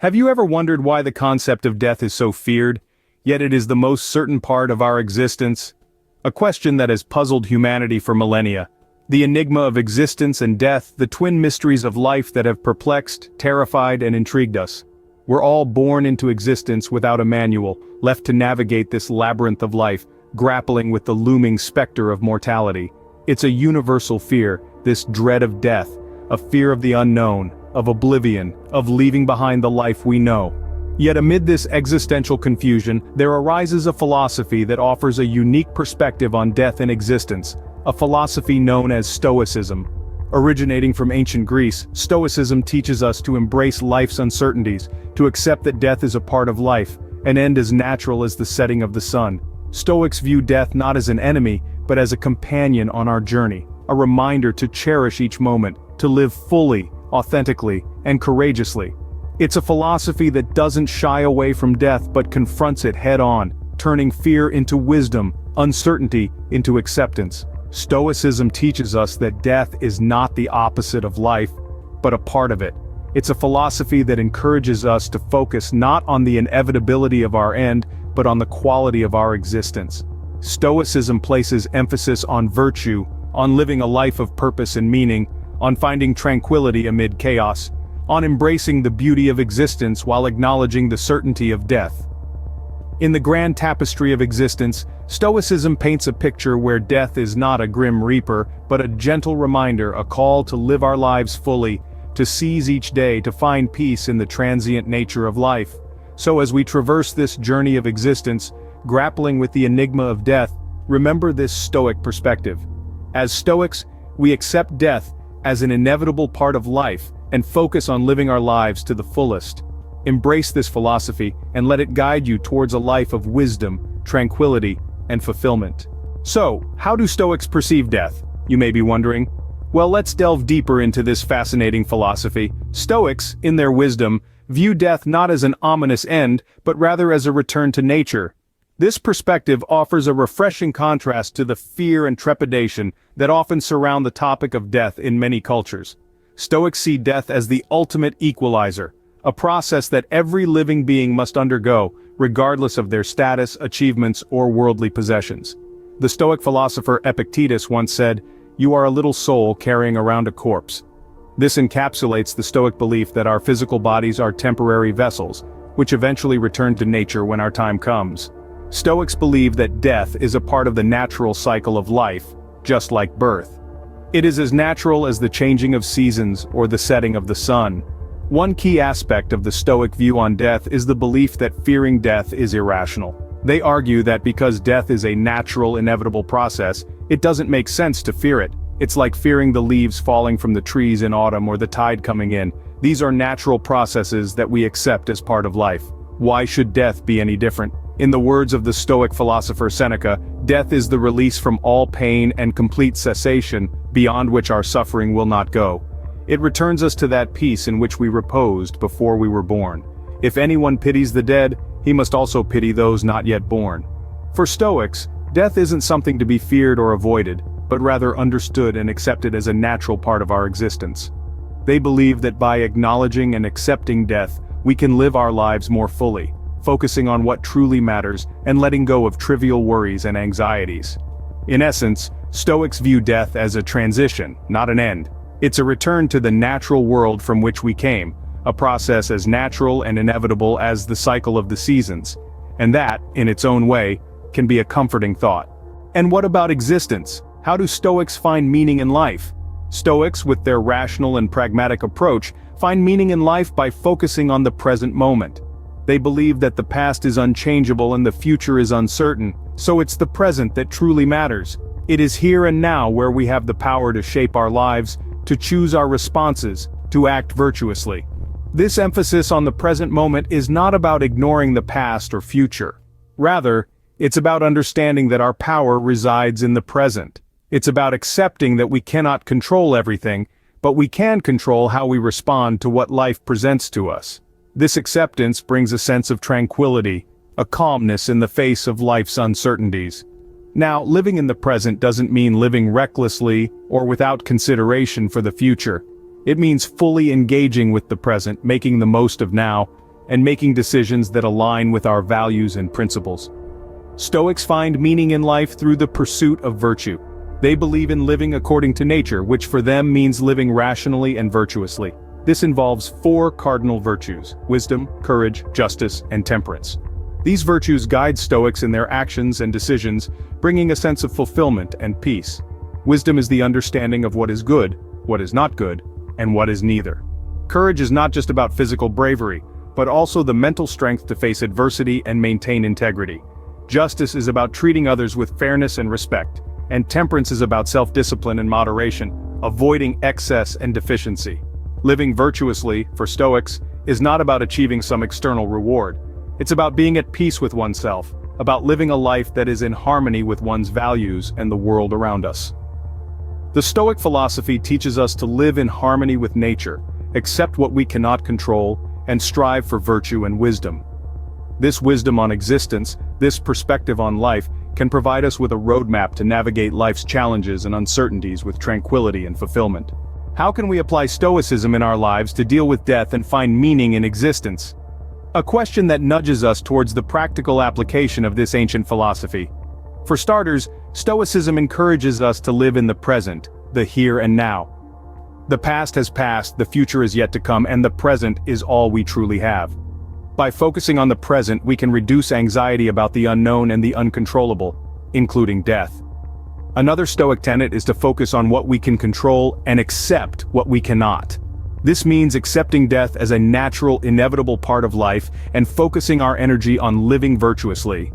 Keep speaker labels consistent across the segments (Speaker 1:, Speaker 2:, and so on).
Speaker 1: Have you ever wondered why the concept of death is so feared, yet it is the most certain part of our existence? A question that has puzzled humanity for millennia. The enigma of existence and death, the twin mysteries of life that have perplexed, terrified, and intrigued us. We're all born into existence without a manual, left to navigate this labyrinth of life, grappling with the looming specter of mortality. It's a universal fear, this dread of death, a fear of the unknown, of oblivion, of leaving behind the life we know. Yet amid this existential confusion, there arises a philosophy that offers a unique perspective on death and existence, a philosophy known as Stoicism. Originating from ancient Greece, Stoicism teaches us to embrace life's uncertainties, to accept that death is a part of life, an end as natural as the setting of the sun. Stoics view death not as an enemy, but as a companion on our journey, a reminder to cherish each moment, to live fully, authentically, and courageously. It's a philosophy that doesn't shy away from death but confronts it head-on, turning fear into wisdom, uncertainty into acceptance. Stoicism teaches us that death is not the opposite of life, but a part of it. It's a philosophy that encourages us to focus not on the inevitability of our end, but on the quality of our existence. Stoicism places emphasis on virtue, on living a life of purpose and meaning, on finding tranquility amid chaos, on embracing the beauty of existence while acknowledging the certainty of death. In the grand tapestry of existence, Stoicism paints a picture where death is not a grim reaper, but a gentle reminder, a call to live our lives fully, to seize each day, to find peace in the transient nature of life. So as we traverse this journey of existence, grappling with the enigma of death, remember this Stoic perspective. As Stoics, we accept death as an inevitable part of life, and focus on living our lives to the fullest. Embrace this philosophy, and let it guide you towards a life of wisdom, tranquility, and fulfillment. So, how do Stoics perceive death, you may be wondering? Well, let's delve deeper into this fascinating philosophy. Stoics, in their wisdom, view death not as an ominous end, but rather as a return to nature. This perspective offers a refreshing contrast to the fear and trepidation that often surround the topic of death in many cultures. Stoics see death as the ultimate equalizer, a process that every living being must undergo, regardless of their status, achievements, or worldly possessions. The Stoic philosopher Epictetus once said, "You are a little soul carrying around a corpse." This encapsulates the Stoic belief that our physical bodies are temporary vessels, which eventually return to nature when our time comes. Stoics believe that death is a part of the natural cycle of life, just like birth. It is as natural as the changing of seasons or the setting of the sun. One key aspect of the Stoic view on death is the belief that fearing death is irrational. They argue that because death is a natural, inevitable process, it doesn't make sense to fear it. It's like fearing the leaves falling from the trees in autumn or the tide coming in. These are natural processes that we accept as part of life. Why should death be any different? In the words of the Stoic philosopher Seneca, death is the release from all pain and complete cessation, beyond which our suffering will not go. It returns us to that peace in which we reposed before we were born. If anyone pities the dead, he must also pity those not yet born. For Stoics, death isn't something to be feared or avoided, but rather understood and accepted as a natural part of our existence. They believe that by acknowledging and accepting death, we can live our lives more fully, focusing on what truly matters and letting go of trivial worries and anxieties. In essence, Stoics view death as a transition, not an end. It's a return to the natural world from which we came, a process as natural and inevitable as the cycle of the seasons. And that, in its own way, can be a comforting thought. And what about existence? How do Stoics find meaning in life? Stoics, with their rational and pragmatic approach, find meaning in life by focusing on the present moment. They believe that the past is unchangeable and the future is uncertain, so it's the present that truly matters. It is here and now where we have the power to shape our lives, to choose our responses, to act virtuously. This emphasis on the present moment is not about ignoring the past or future. Rather, it's about understanding that our power resides in the present. It's about accepting that we cannot control everything, but we can control how we respond to what life presents to us. This acceptance brings a sense of tranquility, a calmness in the face of life's uncertainties. Now, living in the present doesn't mean living recklessly or without consideration for the future. It means fully engaging with the present, making the most of now, and making decisions that align with our values and principles. Stoics find meaning in life through the pursuit of virtue. They believe in living according to nature, which for them means living rationally and virtuously. This involves 4 cardinal virtues: wisdom, courage, justice, and temperance. These virtues guide Stoics in their actions and decisions, bringing a sense of fulfillment and peace. Wisdom is the understanding of what is good, what is not good, and what is neither. Courage is not just about physical bravery, but also the mental strength to face adversity and maintain integrity. Justice is about treating others with fairness and respect, and temperance is about self-discipline and moderation, avoiding excess and deficiency. Living virtuously, for Stoics, is not about achieving some external reward. It's about being at peace with oneself, about living a life that is in harmony with one's values and the world around us. The Stoic philosophy teaches us to live in harmony with nature, accept what we cannot control, and strive for virtue and wisdom. This wisdom on existence, this perspective on life, can provide us with a roadmap to navigate life's challenges and uncertainties with tranquility and fulfillment. How can we apply Stoicism in our lives to deal with death and find meaning in existence? A question that nudges us towards the practical application of this ancient philosophy. For starters, Stoicism encourages us to live in the present, the here and now. The past has passed, the future is yet to come, and the present is all we truly have. By focusing on the present, we can reduce anxiety about the unknown and the uncontrollable, including death. Another Stoic tenet is to focus on what we can control and accept what we cannot. This means accepting death as a natural, inevitable part of life and focusing our energy on living virtuously.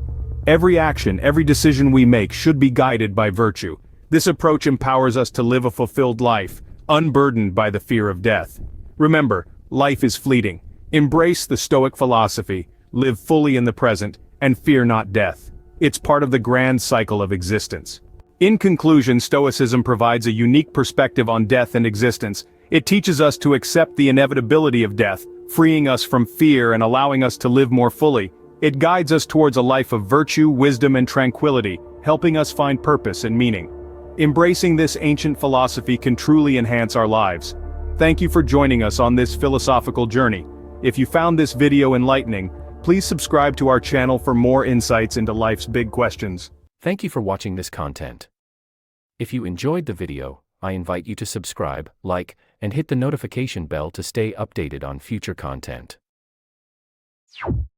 Speaker 1: Every action, every decision we make should be guided by virtue. This approach empowers us to live a fulfilled life, unburdened by the fear of death. Remember, life is fleeting. Embrace the Stoic philosophy, live fully in the present, and fear not death. It's part of the grand cycle of existence. In conclusion, Stoicism provides a unique perspective on death and existence. It teaches us to accept the inevitability of death, freeing us from fear and allowing us to live more fully. It guides us towards a life of virtue, wisdom, and tranquility, helping us find purpose and meaning. Embracing this ancient philosophy can truly enhance our lives. Thank you for joining us on this philosophical journey. If you found this video enlightening, please subscribe to our channel for more insights into life's big questions.
Speaker 2: Thank you for watching this content. If you enjoyed the video, I invite you to subscribe, like, and hit the notification bell to stay updated on future content.